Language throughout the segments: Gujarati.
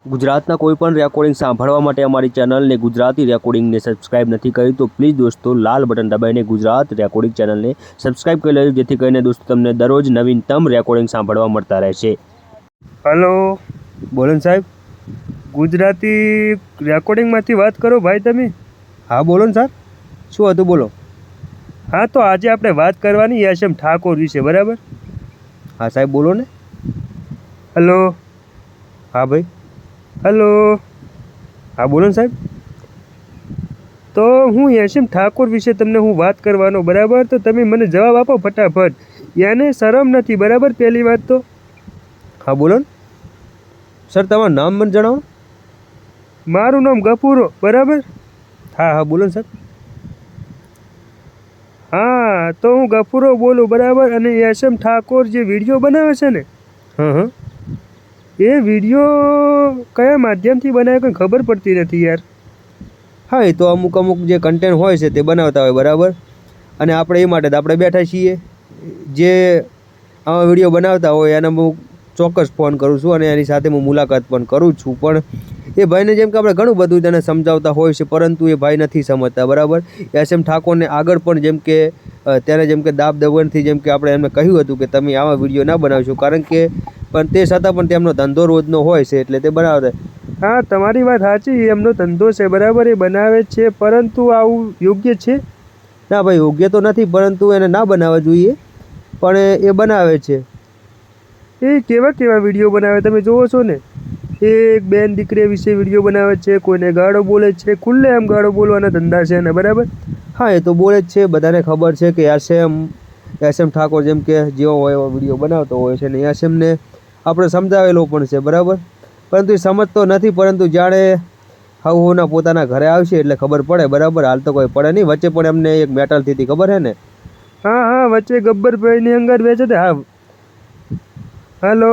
ગુજરાતના કોઈપણ રેકોર્ડિંગ સાંભળવા માટે અમારી ચેનલને ગુજરાતી રેકોર્ડિંગને સબસ્ક્રાઇબ નથી કરી તો પ્લીઝ દોસ્તો લાલ બટન દબાવીને ગુજરાત રેકોર્ડિંગ ચેનલને સબસ્ક્રાઇબ કરી લેજો, જેથી કરીને દોસ્તો તમને દરરોજ નવીનતમ રેકોર્ડિંગ સાંભળવા મળતા રહેશે. હલો, બોલો ને સાહેબ. ગુજરાતી રેકોર્ડિંગમાંથી વાત કરો ભાઈ તમે? હા બોલો ને સર, શું હતું બોલો. હા તો આજે આપણે વાત કરવાની એસએમ ઠાકોર વિશે, બરાબર? હા સાહેબ બોલો ને. હલો. હા ભાઈ. હલો. હા બોલો ને સાહેબ. તો હું એસએમ ઠાકોર વિશે તમને હું વાત કરવાનો, બરાબર? તો તમે મને જવાબ આપો ફટાફટ. એને શરમ નથી, બરાબર? પહેલી વાત તો હા બોલો ને સર, તમારું નામ મને જણાવો. મારું નામ ગફુરો, બરાબર? હા હા બોલો ને સર. હા તો હું ગફુરો બોલું, બરાબર? અને એસએમ ઠાકોર જે વિડીયો બનાવે છે ને, હા, એ વિડીયો કયા માધ્યમથી બનાવે કંઈ ખબર પડતી નથી યાર. હા એ તો અમુક જે કન્ટેન્ટ હોય છે તે બનાવતા હોય, બરાબર. અને આપણે એ માટે આપણે બેઠા છીએ. જે આવા વિડીયો બનાવતા હોય એને હું ચોક્કસ ફોન કરું છું અને એની સાથે હું મુલાકાત પણ કરું છું. પણ એ ભાઈને જેમ કે આપણે ઘણું બધું તેને સમજાવતા હોય છે, પરંતુ એ ભાઈ નથી સમજતા, બરાબર. એસએમ ઠાકોરને આગળ પણ જેમ કે ત્યારે જેમ કે દાબ દબણથી જેમ કે આપણે એમને કહ્યું હતું કે તમે આવા વિડીયો ના બનાવશો, કારણ કે પણ તે છતાં પણ તેમનો ધંધો રોજનો હોય છે એટલે તે બનાવતા. હા તમારી વાત સાચી, એમનો ધંધો છે, બરાબર? એ બનાવે છે, પરંતુ આવું યોગ્ય છે? ના ભાઈ, યોગ્ય તો નથી, પરંતુ એને ના બનાવવા જોઈએ, પણ એ બનાવે છે. એ કેવા કેવા વિડીયો બનાવે તમે જોવો છો ને? એક બેન દીકરી વિશે વિડીયો બનાવે છે, કોઈને ગાળો બોલે છે, ખુલ્લે આમ ગાળો બોલવાના ધંધા છે ને, બરાબર? હા એ તો બોલે જ છે, બધાને ખબર છે કે એસએમ ઠાકોર જેમ કે જેવો હોય એવો વિડીયો બનાવતો હોય છે ને એસએમને આપણે સમજાવેલો પણ છે, બરાબર. પરંતુ એ સમજતો નથી, પરંતુ જાણે હવના પોતાના ઘરે આવશે એટલે ખબર પડે, બરાબર. હાલ તો કોઈ પડે નહીં. વચ્ચે પણ એમને એક મેટલ થી ખબર છે ને? હા હા, વચ્ચે ગબ્બરભાઈની અંગર વેચે છે. હા હલો.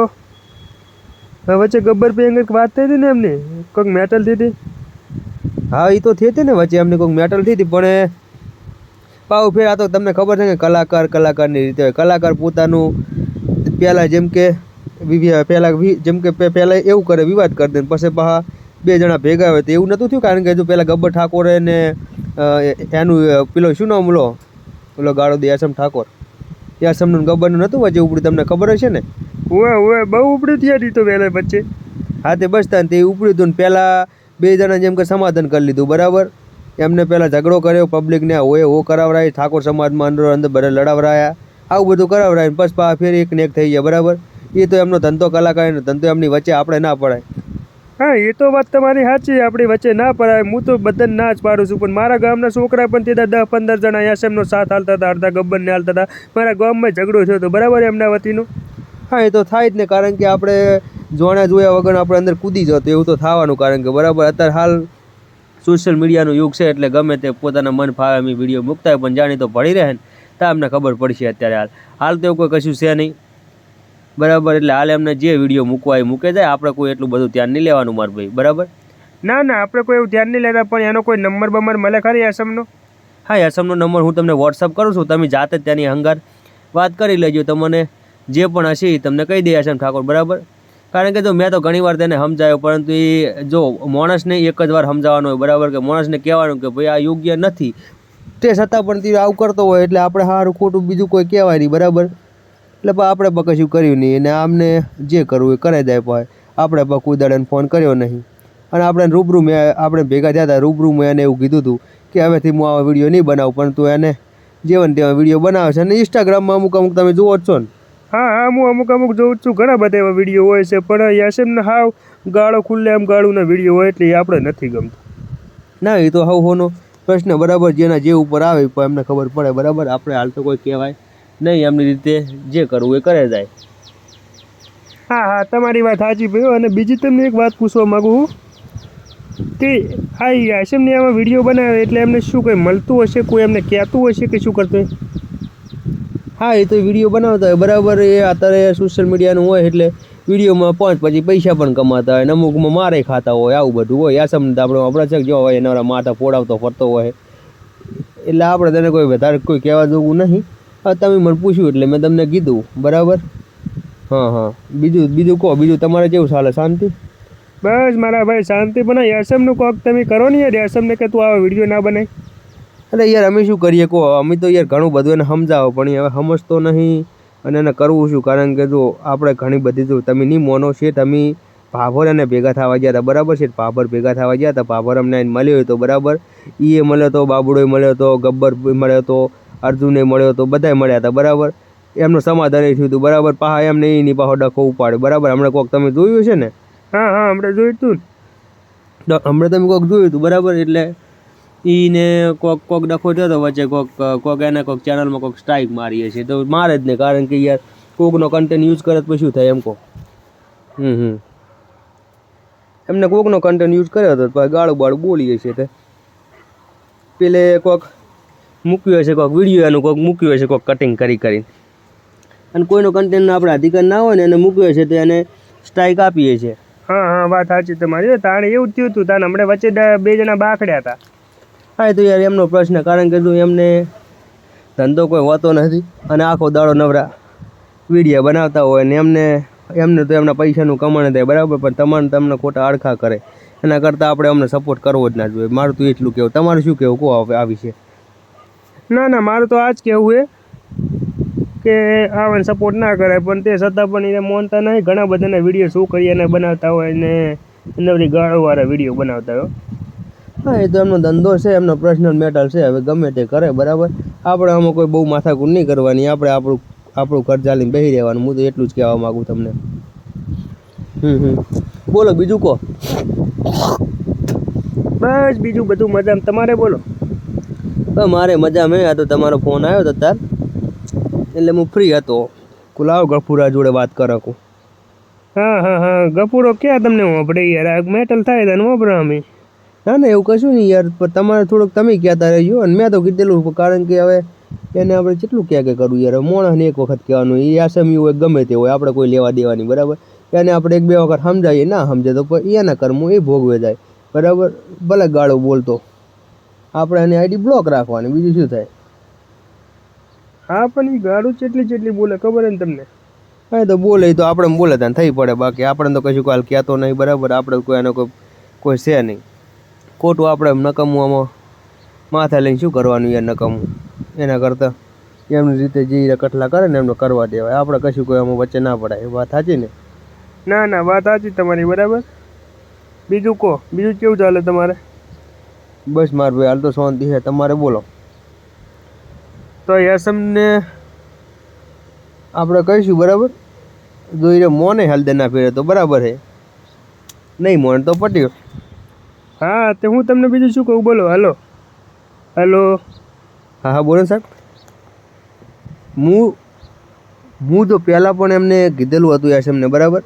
હા વચ્ચે ગબ્બરભાઈ અંગર વાત થઈ હતી ને એમની કોઈક મેટલ થી. હા એ તો થઈ હતી ને વચ્ચે એમને કોઈક મેટલ થી, પણ પાવ ફેર આ તો તમને ખબર છે કે કલાકારની રીતે હોય. કલાકાર પોતાનું પહેલાં જેમ કે પહેલાં એવું કરે, વિવાદ કરી દે, પછી પાછા બે જણા ભેગા હોય. તો એવું નહોતું થયું, કારણ કે જો પહેલાં ગબ્બર ઠાકોરે ને એનું પેલો શું નામ ઓલો ગાળો દે એસએમ ઠાકોર, એસએમનું ગબ્બરનું નહોતું વચ્ચે ઉપડ્યું, તમને ખબર હશે ને? ઓવે બહુ ઉપડી થયા તો વહેલા વચ્ચે. હા તે બસ તે ઉપડ્યું હતું ને પહેલાં બે જણા જેમ કે સમાધાન કરી લીધું, બરાબર. એમને પહેલાં ઝઘડો કર્યો, પબ્લિકને હો કરાવરાય, ઠાકોર સમાજમાં અંદર બધા લડાવરાયા, આવું બધું કરાવરાય, પછી ફેર એક ને એક થઈ ગયા, બરાબર. એ તો એમનો ધંધો, કલાકારનો ધંધો, એમની વચ્ચે આપણે ના પડાય. હા એ તો વાત તમારી સાચી, આપણી વચ્ચે ના પડાય. હું તો બધાને ના જ પાડું છું, પણ મારા ગામના છોકરા પણ તે 10-15 જણા એસએમનો સાથ હાલતા હતા, અડધા ગબ્બરને હાલતા હતા. મારા ગામમાં ઝઘડો થયો હતો, બરાબર, એમના વતીનો. હા એ તો થાય જ ને, કારણ કે આપણે જોણ્યા જોયા વગર આપણે અંદર કૂદી જતો, એવું તો થવાનું. કારણ કે બરાબર અત્યારે હાલ સોશિયલ મીડિયાનો યુગ છે, એટલે ગમે તે પોતાના મન ફાવે એમ વિડીયો મૂકતા હોય, પણ જાણી તો પડી રહે ને તો અમને ખબર પડશે. અત્યારે હાલ તો એવું કોઈ કશું છે નહીં, બરાબર. એટલે હાલ એમને જે વિડીયો મૂકવા એ મૂકે જાય, આપણે કોઈ એટલું બધું ધ્યાન નહીં લેવાનું માર ભાઈ, બરાબર. ના ના, આપણે કોઈ એવું ધ્યાન નહીં લેતા, પણ એનો કોઈ નંબર બમર મળે ખરી એસએમનો? હા એસએમનો નંબર હું તમને વોટ્સઅપ કરું છું, તમે જાતે જ તેની હંગાર વાત કરી લેજો. તમને જે પણ હશે એ તમને કહી દે એસએમ ઠાકોર, બરાબર. કારણ કે જો મેં તો ઘણી વાર તેને સમજાવ્યો, પરંતુ એ જો માણસને એક જ વાર સમજાવવાનો હોય, બરાબર, કે માણસને કહેવાનું કે ભાઈ આ યોગ્ય નથી, તે છતાં પણ તે આવું કરતો હોય એટલે આપણે સારું ખોટું બીજું કોઈ કહેવાય નહીં, બરાબર. એટલે આપણે કશું કર્યું નહીં, અને આમને જે કરવું એ કરાવી દે. ભાઈ આપણે કોઈ દાડે ફોન કર્યો નહીં, અને આપણે ભેગા થયા હતા, રૂબરૂ મેં એને એવું કીધું હતું કે હવેથી હું આવા વિડીયો નહીં બનાવું, પરંતુ એને જેવન તેવા વિડીયો બનાવે છે. અને ઇન્સ્ટાગ્રામમાં અમુક તમે જુઓ જ છો ને. હા હા, હું અમુક જોઉં છું, ઘણા બધા એવા વિડીયો હોય છે, પણ એસએમને હાવ ગાળો ખુલ્લે આમ ગાળુના વિડીયો હોય એટલે એ આપણે નથી ગમતું. ના એ તો હોનો પ્રશ્ન, બરાબર. જેના જે ઉપર આવે પણ એમને ખબર પડે, બરાબર. આપણે હાલ તો કોઈ કહેવાય નહીં, એમની રીતે જે કરવું એ કરે જાય. હા હા, તમારી વાત સાચી ભાઈ. અને બીજી તમને એક વાત પૂછવા માગું કે આ એસએમને આમાં વિડીયો બનાવે એટલે એમને શું કંઈ મળતું હશે? કોઈ એમને કહેતું હશે કે શું કરતું હોય? હા એ તો વિડીયો બનાવતા હોય, બરાબર. એ અત્યારે સોશિયલ મીડિયાનું હોય એટલે વિડીયોમાં પછી પૈસા પણ કમાતા હોય, અમુકમાં મારે ખાતા હોય, આવું બધું હોય. આ સમજ આપણે છે જો હોય એના માથા ફોડાવતો ફરતો હોય, એટલે આપણે તેને કોઈ વધારે કોઈ કહેવા જેવું નહીં. હા તમે મને પૂછ્યું એટલે મેં તમને કીધું, બરાબર. હા હા, બીજું કહો, બીજું તમારે કેવું ચાલે? શાંતિ? બસ મારા ભાઈ શાંતિ બનાવી યાસમનું કોક તમે કરો ને યાર યાસમને કે તું આવા વિડીયો ના બનાય. એટલે યાર અમે શું કરીએ કહો, અમે તો યાર ઘણું બધું એને સમજાવો પણ એ હવે સમજતો નહીં અને એને કરવું શું. કારણ કે જો આપણે ઘણી બધી જો તમે નહીં મોનો શેઠ અમે ભાભર અને ભેગા થવા ગયા હતા બરાબર છે. ભાભર ભેગા થવા ગયા હતા, ભાભર અમને મળ્યો હતો બરાબર. એ મળ્યો હતો, બાબુડોય મળ્યો હતો, ગબ્બર મળ્યો હતો, અર્જુને મળ્યો હતો, બધાય મળ્યા હતા બરાબર. એમનું સમાધાન એ થયું હતું બરાબર. પાહા એમને એની પાછો ડખો ઉપાડ્યો બરાબર. હમણાં કોક તમે જોયું છે ને? હા હા હમણાં જોયું તું હમણાં તમે કોક જોયું હતું બરાબર. એટલે ઈને કોક ડખો થયો હતો વચ્ચે, કોક એને કોક ચેનલમાં કોક સ્ટ્રાઇક મારીએ છીએ તો મારે જ નહીં. કારણ કે યાર કોકનો કન્ટેન્ટ યુઝ કરે તો શું થાય એમ કહો. એમને કોકનો કન્ટેન્ટ યુઝ કર્યો હતો તો ગાળું બાળું બોલીએ છીએ. તે પેલે કોક મૂક્યું હશે, કોક વિડીયો એનું કોક મૂક્યું હશે, કોક કટિંગ કરીને. અને કોઈનો કન્ટેન્ટનો આપણે અધિકાર ના હોય ને એને મૂક્યો હશે તો એને સ્ટ્રાઇક આપીએ છીએ. હા હા વાત સાચી તમારી. તાણે એવું થયું હતું તાને હમણાં વચ્ચે 2 જણા બાખડ્યા હતા. હા એ તો યાર એમનો પ્રશ્ન. કારણ કે જો એમને ધંધો કોઈ હોતો નથી અને આખો દાડો નવરા વિડીયો બનાવતા હોય ને એમને તો એમના પૈસાનું કમાણ થાય બરાબર. પણ તમને ખોટા અડખા કરે એના કરતાં આપણે અમને સપોર્ટ કરવો જ ના જોઈએ. મારું તો એટલું કહેવું. તમારું શું કહેવું કહો આ વિશે? ના ના મારું તો આ જ કહેવું કે આવાને સપોર્ટ ના કરાય, પણ તે છતાં પણ એને માનતા નહીં. ઘણા બધાના વિડીયો શું કરી એને બનાવતા હોય ને નવરી ગાળોવાળા વિડીયો બનાવતા હોય. હા એ તો એમનો ધંધો છે, એમનો પર્સનલ મેટર છે. હવે ગમે તે કરે બરાબર. આપણે આમાં કોઈ બહુ માથાકૂટ નહીં કરવાની. આપણે આપણું ઘર ચાલીને બેસી રહેવાનું. હું તો એટલું જ કહેવા માગું તમને. બોલો બીજું કહો. બસ બીજું બધું મજામાં. તમારે બોલો. મારે મજા મેં. આ તો તમારો ફોન આવ્યો હતો તાર એટલે હું ફ્રી હતો. કુલાવ ગફુરા જોડે વાત કરું. હા હા હા ગફુરો ક્યાં તમને વાપરે યાર? આ મેટલ થાય તને વાપરો અમે. ના ના એવું કશું નહીં યાર. પણ તમારે થોડુંક તમે કહેતા રહેજો અને મેં તો કીધેલું. કારણ કે હવે એને આપણે કેટલું ક્યાં કરવું યાર. મોણસને એક વખત કહેવાનું. એ આસામી હોય ગમે તે હોય, આપણે કોઈ લેવા દેવાની બરાબર. એને આપણે 1-2 વખત સમજાવીએ, ના સમજે તો એના કર્મો એ ભોગવે જાય બરાબર. ભલે ગાળો બોલતો, આપણે એની આઈડી બ્લોક રાખવાની, બીજું શું થાય. હા પણ એ ગાડું જેટલી બોલે ખબર ને તમને? હા તો બોલે તો આપણે બોલે ત્યાં થઈ પડે. બાકી આપણે તો કશું કાલ કહેતો નહીં બરાબર. આપણે કોઈ એનો કોઈ છે નહીં. ખોટું આપણે નકામું આમાં માથા લઈને શું કરવાનું યાર નકામું. એના કરતાં એમની રીતે જે કટલા કરે ને એમને કરવા દેવાય. આપણે કશું કોઈ આમાં વચ્ચે ના પડાય. વાત સાચી ને? ના ના વાત સાચી તમારી બરાબર. બીજું કહો, બીજું કેવું ચાલે તમારે? બસ માર ભાઈ હાલ તો શાંતિ છે. તમારે બોલો. તો યાસમને આપણે કહીશું બરાબર. જો એ મોને હાલ ના ફેરે તો બરાબર છે, નહીં મોને તો પટ્યો. હા તે હું તમને બીજું શું કહું બોલો. હલો. હા હા બોલો સાહેબ. હું તો પહેલાં પણ એમને કીધેલું હતું યાસમને બરાબર.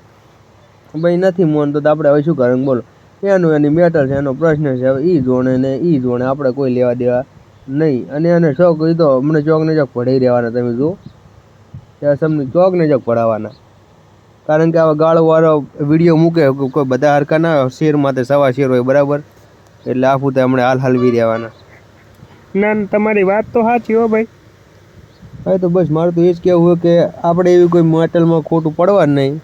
ભાઈ નથી મોન તો આપણે હવે શું કરે બોલો. એની મેટર છે, એનો પ્રશ્ન છે. હવે એ જોણે ને એ જોણે, આપણે કોઈ લેવા દેવા નહીં. અને એને શોખ કીધો અમને ચોક ને ચોક પઢાઈ રહેવાના. તમે જુઓ યાસમને ચોક ને ચોક પડાવવાના. કારણ કે આવા ગાળોવાળો વિડીયો મૂકે કોઈ બધા હરકા ના શેરમાં તે 1.25 શેર હોય બરાબર. એટલે આખું તે હમણાં હાલવી રહેવાના. ના તમારી વાત તો સાચી હો ભાઈ. હા તો બસ મારું તો એ જ કહેવું હોય કે આપણે એવી કોઈ મેટલમાં ખોટું પડવા જ નહીં.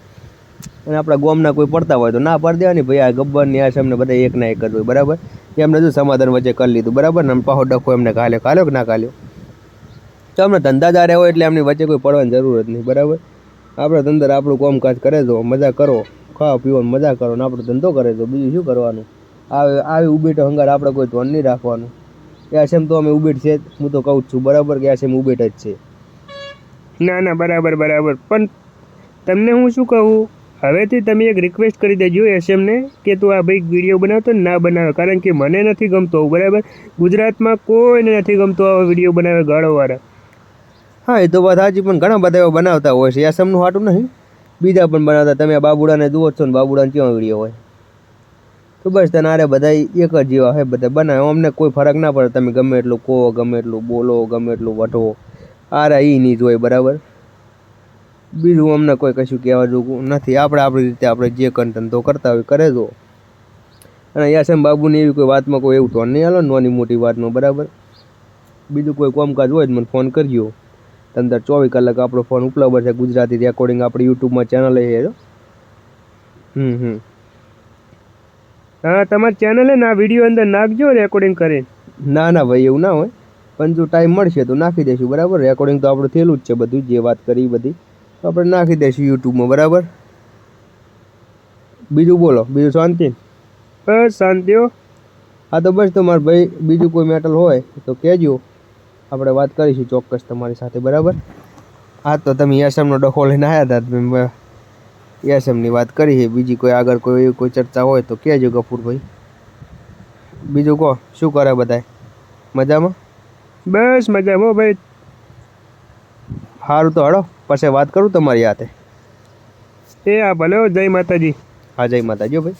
અને આપણા ગામના કોઈ પડતા હોય તો ના પાડી દેવાની. ભાઈ આ ગબ્બરની આસામને બધા એક ના એક જ હોય બરાબર. એમને જો સમાધાન વચ્ચે કરી લીધું બરાબર ને પાછો ડખો એમને કાલ્યો કે ના કાલ્યો. તો અમને ધંધાદાર હોય એટલે એમની વચ્ચે કોઈ પડવાની જરૂર જ નહીં બરાબર. આપણે ધંધા આપણું કામકાજ કરે તો મજા કરો, ખાવા પીવાનું મજા કરો ને આપણો ધંધો કરે તો બીજું શું કરવાનું. આવી ઉબેટો હંગાર આપણે કોઈ ધોન નહીં રાખવાનું. આસામ તો અમે ઉબેટ છે, હું તો કહું જ છું બરાબર કે આસામ ઉબેટ જ છે. ના ના બરાબર. પણ તમને હું શું કહું, હવેથી તમે એક રિક્વેસ્ટ કરી દેજો એસએમને કે તું આ ભાઈ વિડીયો બનાવતો ને ના બનાવે. કારણ કે મને નથી ગમતો બરાબર. ગુજરાતમાં કોઈને નથી ગમતો આવા વિડીયો બનાવે ગાળોવાળા. હા એ તો વાત સાચી. પણ ઘણા બધા એવા બનાવતા હોય છે. આસામનું હાટું નહીં, બીજા પણ બનાવતા. તમે બાબુડાને જુઓ છો ને બાબુડાને કેવો વિડીયો હોય તો બસ તને આરે બધા એક જ જેવા હોય. બધા બનાવે. અમને કોઈ ફરક ના પડે. તમે ગમે એટલું કહો, ગમે એટલું બોલો, ગમે એટલું વટો, આરે એ નહીં જોઈ બરાબર. બીજું અમને કોઈ કશું કહેવા જોવું નથી. આપણે આપણી રીતે આપણે જે ધંધો કરતા હોય કરે જો. અને યાસમ બાબુની એવી કોઈ વાતમાં કોઈ એવું ધોન નહીં હાલો નાની મોટી વાતમાં બરાબર. બીજું કોઈ કામકાજ હોય તો મને ફોન કરજો. અંદર 24 કલાક આપણો ફોન ઉપલબ્ધ છે. ગુજરાતી રેકોર્ડિંગ આપણી યુટ્યુબમાં ચેનલ છે. હા તમારી ચેનલે ને આ વિડીયો અંદર નાખજો રેકોર્ડિંગ કરીને. ના ના ભાઈ એવું ના હોય, પણ જો ટાઈમ મળશે તો નાખી દઈશું બરાબર. રેકોર્ડિંગ તો આપણું થયેલું જ છે બધું, જે વાત કરી એ બધી તો આપણે નાખી દઈશું યુટ્યુબમાં બરાબર. બીજું બોલો, બીજું શાંતિ? બસ શાંતિઓ. હા તો બસ તમારે ભાઈ બીજું કોઈ મેટલ હોય તો કહેજો, આપણે વાત કરીશું ચોક્કસ તમારી સાથે બરાબર. હા તો તમે એસએમનો ડખો લઈને આવ્યા હતા, એસએમની વાત કરી છે. બીજી કોઈ આગળ કોઈ ચર્ચા હોય તો કહેજો ગફુરભાઈ. બીજું કહો, શું કરે બધાય? મજામાં? બસ મજામાં ભાઈ. સારું તો હળો, પછી વાત કરું તમારી હાથે. એ હા ભલે હો, જય માતાજી. હા જય માતાજી ભાઈ.